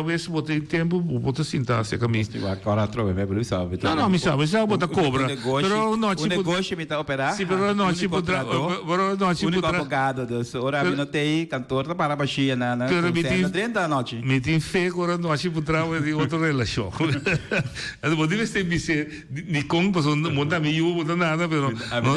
vês botei tempo, bota sentar se caminho. Agora trove, me beleza sabe. Não, me sabe, já bota cobra. Pero não tipo negócio me tá operar. Sim, pero não tipo único advogado, ora me notei cantor para baixia na 30 da noite. Me tem fé agora não je moet trouwen die auto relatie. En dan deve stai bise di con pas monta mi io monta nada pero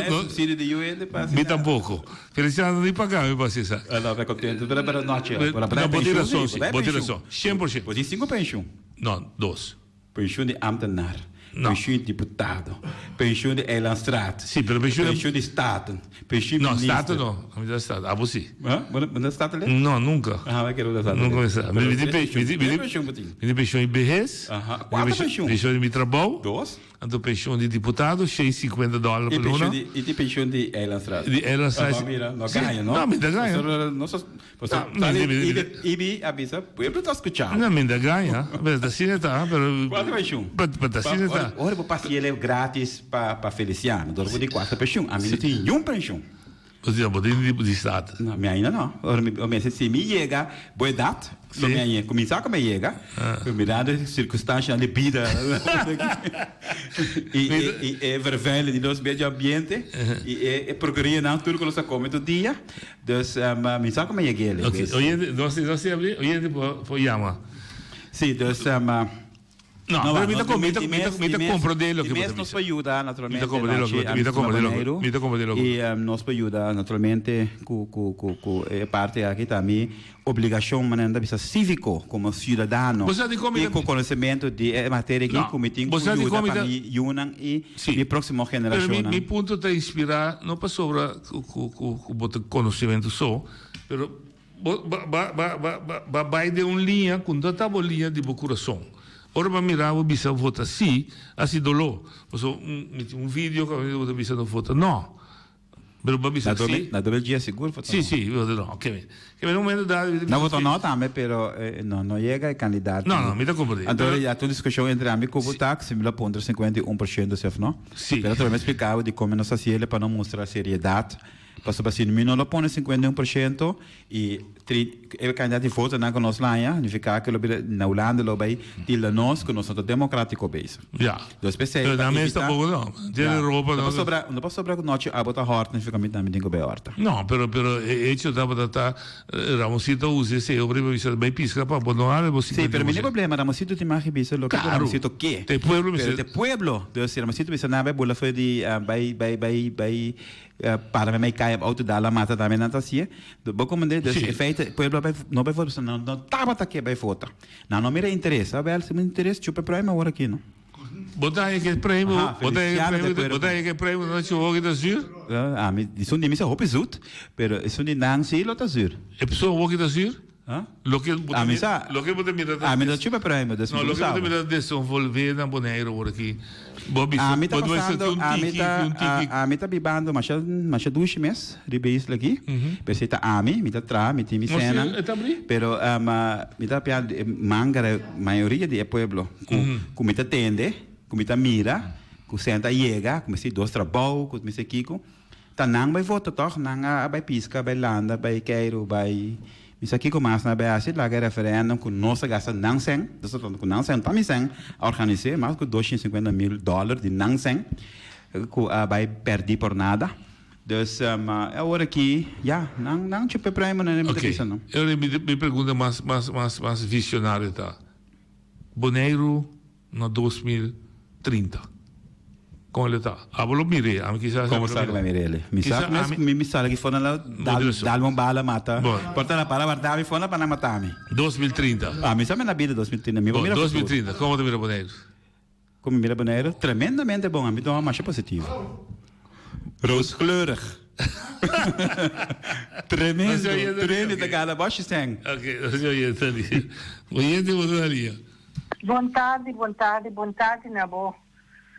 subsídio de UE de passa. mi tampoco. Feliciano di pagare pas esa. Não, vai contento para noite. Não, botir razão, sim, botir razão. 100%. Pode 5 pensão. Não, 2. Pensão de ambtenaar. Não. Pensão de deputado. Pensão de Eilandstraat. Sim, pero pensão de Staten. Pensão de não, minister. Staten não. A minha Staten. Ah, você? Hã? Mas Staten ali? Não, nunca. Ah, vai querer usar. Nunca começar. Me di pensão em BRS. Quatro pensão. Pensão de Mitrabol. 2. Então pensão de deputado, $650 por ano. E de pensão de Eilandstraat. De Eilandstraat. Não ganha, não? Não, me dá ganha. Ibi avisa, pueblo está escuchando. Não, me dá ganha. Mas assim está. Quatro pensão. Mas assim está. Ora, vou passar ele grátis para Feliciano. Então, vou de 4 pensão. A mim não tem um pensão. Você não pode de Estado. Não, minha ainda não. Ora, se me chega, boa data. Se minha ainda começar como chega, me dá circunstâncias de vida. E vervelho de nosso meio ambiente. E procurar não tudo que nós comemos todo dia. Então, me sabe como chega ele. Ok. Hoje, nós abrimos. Hoje, por Yama. Sim, então... No, però mi da compro dello che potrebbe nos aiuta naturalmente mi da compro dello e nos aiuta naturalmente e parte aqui também obrigação maneira bisa cívico como cidadano e com conhecimento de matéria que como tem que ajudar para Yunan e a próxima geração. Mi punto da inspirar não para sobre o conhecimento só, pero vai de uma linha com toda a linha de coração. Ora para mirar o bisa vota sim, assim dolor. Vídeo que eu bisa não vota não. Pero para bisa sim. Na doble dia seguro vota. Sim, eu não. Que me no momento da. Não vota não também, pero não chega candidato. Não, me dá compreender. Então já toda discussão entre amigos como votar, se me lá ponto 51% se não. Sim. Pero também explicava de como nós fazíamos para não mostrar seriedade. Passou para assim, não põe 51% e o candidato de voto não conosco lá, significa que na Holanda lo vai tilda nós que nós somos democrático base. Ja. Dus specifiek. Pero na mesa pouco não. De Europa não. Não posso sobrar que nós a botar horta, significa que também tem que ver horta. Não, pero hecho da batata Ramosito usa esse eu prima visa bem pisca para abandonar você. Sim, pero não problema, Ramosito tem mais visa lo que Ramosito que. Te pueblo, te pueblo. Dus Ramosito visa na vai bola foi de vai para me cair auto da la mata também não tá assim. Do bom como de efeito pueblo não vai votar não tava tá que vai votar. Não me interessa, sabe? Se me interessa, chupa para mim agora aqui, não. Botar aí que prêmio, botar aí que prêmio não te vou que tá sur. Ah, me isso nem me se roupa zut, pero isso nem não sei lo tá sur. É pessoa vou que tá sur? Lo que pode mirar. Ah, me dá chupa prêmio, das não, lo que pode mirar desse envolver na boneiro por aqui. A mim tá passando, a mim tá bibando, mas 2 meses de beijo aqui. Pensei tá a mim tá tra, me tem me cena. Pero me tá piado manga maioria de pueblo, com me tá tende, com me tá mira, com senta chega, com me 2 trabalho, com me kiko. Tá não vai votar toch, não vai pisca, vai landa, vai queiro, vai Misa aqui começa na BAC, lá que referendum com nossa gasta não sem, com não sem, também sem, organizar mais com $250 mil de não sem, que vai perder por nada. Então, agora aqui, já, não tipo prêmio, não é muito isso, não. Eu me pergunto mais visionário, tá? Boneiro no 2030. Como ele está? Abolo mire, a mim quizás. Como sabe que vai mirar ele? Me sabe que foi na dá uma bala mata. Portanto, para guardar me foi na para matar me. 2030. Ah, me sabe na vida 2030. Me mira 2030. Como te mira Boneiro? Como mira Boneiro? Tremendamente bom. A mim dá uma marcha positiva. Rooskleurig. Tremendo. Tremendo da cada baixo sem. Ok, eu ia entender. Oyente botaria. Boa tarde, na boa.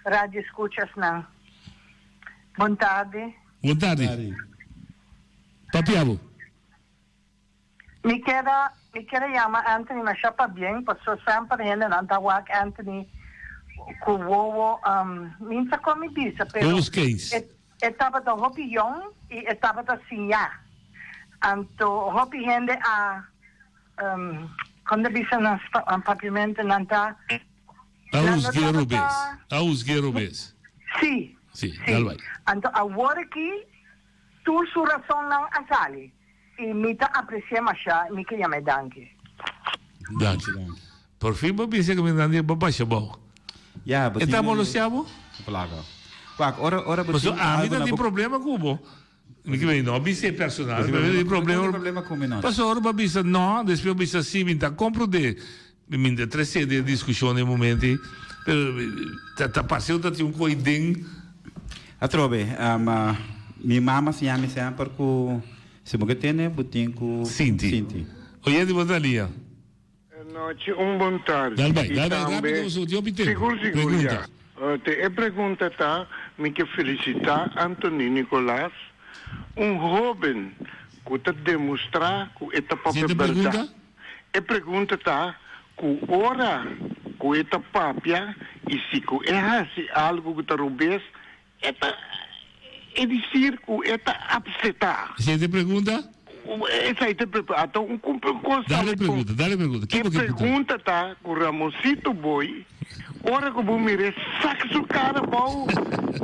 Rádio escuchas na. Boa tarde. Boa tarde. Papiabo. Me queda chamar Anthony na chapa bem, passou sempre ainda não tá wak Anthony com o minha como disse, pero estava da hopi young e estava da sinha. Anto hopi hende a quando disse na papiamento não tá Aos Guerubes. Sim. Sim, vai. Então, agora aqui, tu sua razão não asali. E me tá apreciando mais, me queria me danke. Danke. Por fin, babisa que me dan de babasha bom. Ja, E tá bom, Luciano? Plaga. Pak, ora Mas a mim não tem problema com o não, bisa é personal, não tem problema com nós. Mas ora, babisa, não, depois babisa sim, me compro de 3 de discussão no momento, tá passando tá um coidem. Atrobe, minha mama se chama sempre com se mo que tem butim com Sinti. Oye de Botalia. Noite, boa tarde. Dai, rápido, Seguro já. A pergunta tá, me que felicitar Anthony Nicolás, jovem que está demonstrar que está para verdade. A pergunta tá, que ora que está papia e se que é algo que está rubês, é dizer que está upsetar. Siguiente pergunta. Essa aí te prepara. Então, dale pergunta. Que pergunta tá com o Ramosito Boi, ora que vou mirar, saca sua cara, bom,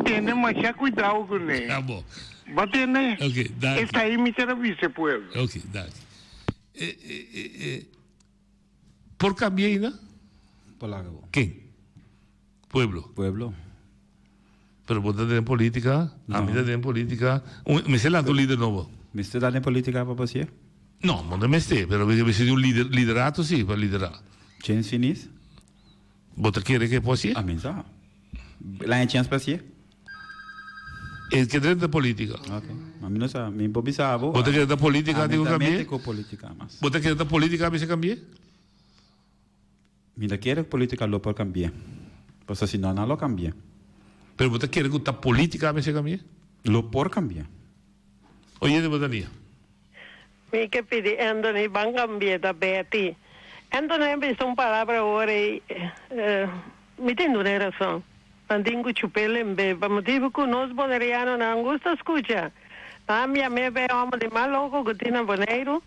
tem mais cuidado com ele. Tá bom. Bate, né? Ok, dale. Essa aí me serviço, pueblo. Ok, dale. Por cambiar, Polago. quem? Pueblo. Pero vos estás en política, a mí estás en política. Me sé la tu líder novo. Me está dando política para você? No, non me esté, pero me sé un liderato sì, per liderare. Chance finis? Vos te quiere che possa? A mim já. Lá em chance para você? E che dentro da politica? Ok. A mim não sabe, me pobisavo. Vos te quiere da politica di cambiare? Com política, mas. Vos te quiere da politica mi se cambiare? Me da quiere política lo por cambiar. Pues si no lo cambia. Pero vos te quiere que la política mi se cambiare? Lo por cambiar. Oye, de Botalia. Mi que pidi Anthony van cambiar da Betty. Anthony ha visto una palabra ahora y mi tengo una razón. Andingo chupele mbe, pa motivo que nos boneriano na angusta escucha. A mí me veo de más loco que tiene boneiro.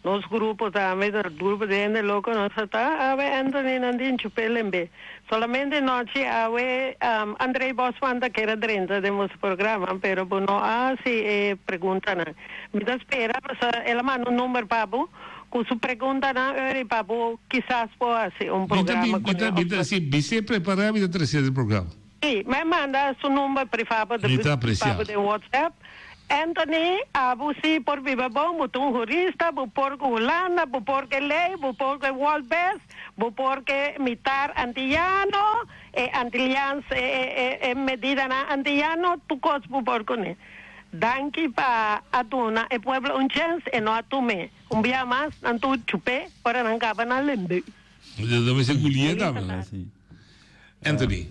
Nos grupos también, el grupo de gente loco nos está a ver Anthony Nandin chupele mbe. Solamente noche a ver Andrei Bosman que era dentro de nuestro programa, pero no hace preguntas. Me da espera, pues él manda un número papu, con su pregunta papu quizás pueda hacer un programa. Sì, se preparare mi da 300 programa. Sì, me manda su número privado de WhatsApp. Anthony, abusi por viva bom, un jurista, por Holanda, porque lei, porque World Best, porque militar antillano, antillans medida na antillano, tu cos por con Danki pa atuna e pueblo un chance e no atume. Un día más, antu chupe para non cabana lembe. Dove se gulieta, Anthony.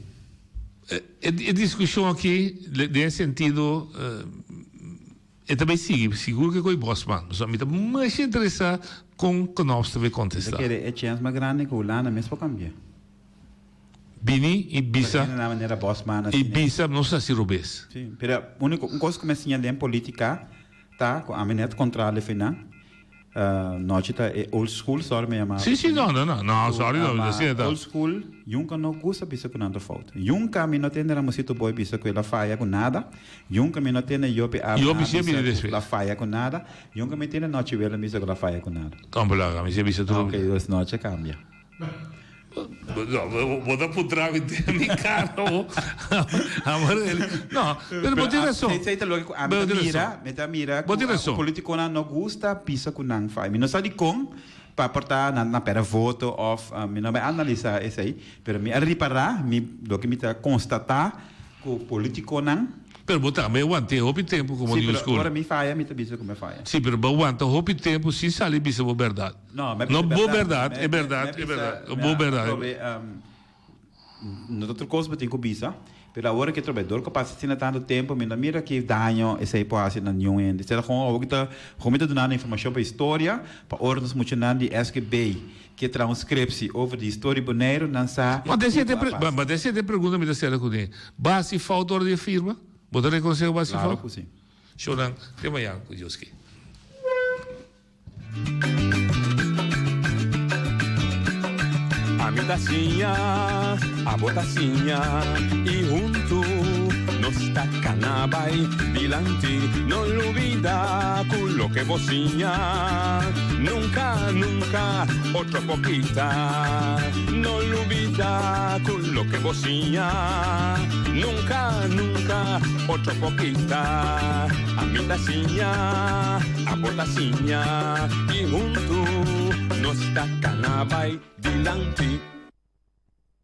A discussão aqui, nesse sentido, eu também sigo, seguro que com o Bosman, mas me está mais interessado com o que nós também contestar. É chance mais grande que o Holanda mesmo para cambiar. Bini e Bisa, e Bisa não sei se roubes. Sim, mas a única coisa que me ensinam em política, tá, com a minha controle final, noite tá é old school, sorry me chamar. Sim, não, sorry, não, assim é. Old school, nunca não gosta Bisa com nada falta. Nunca me não tem nada muito bom Bisa com ela faia com nada. Nunca me não tem Yope a la faia com nada. Nunca me tem noite vela Bisa com la faia com nada. Compra, me Bisa tudo. Ok, duas noite cambia. No, vou dar pro trago inteiro em cara. Não, mas tem razão. Mira, o político não gosta pisa com não faz. Não sabe como para portar na pera voto of, não vai analisar isso aí, mas me reparar, do que me está constatar que o político não. Pero botar, me aguantei houve tempo como diz o agora me falha, me bisa como falha. Sim, pero aguanta houve tempo sem sair bisa boa verdade. Não boa verdade, é verdade. Boa verdade. Não outra coisa tem que bisa. Pero agora que trabalhador que passa assim tanto tempo, me mira que danho esse aí pode ser na nenhum ainda. Será que como está dando informação para a história, para ordens muito de SQB que transcreve over de história boneiro não sabe. Mas desse de pergunta me dá certo com ele. Base falta de firma? Você reconhece o base falta? Claro, sim. Choran, tem manhã com Joski. A mi tacinha, a botacinha e junto nos tacanaba y bilanti no olvida con lo que bocina nunca nunca, otra poquita. No olvida con lo que vocía. Nunca, nunca, otra poquita. A mi taciña, a botaciña. Y junto nos está canabay dilante.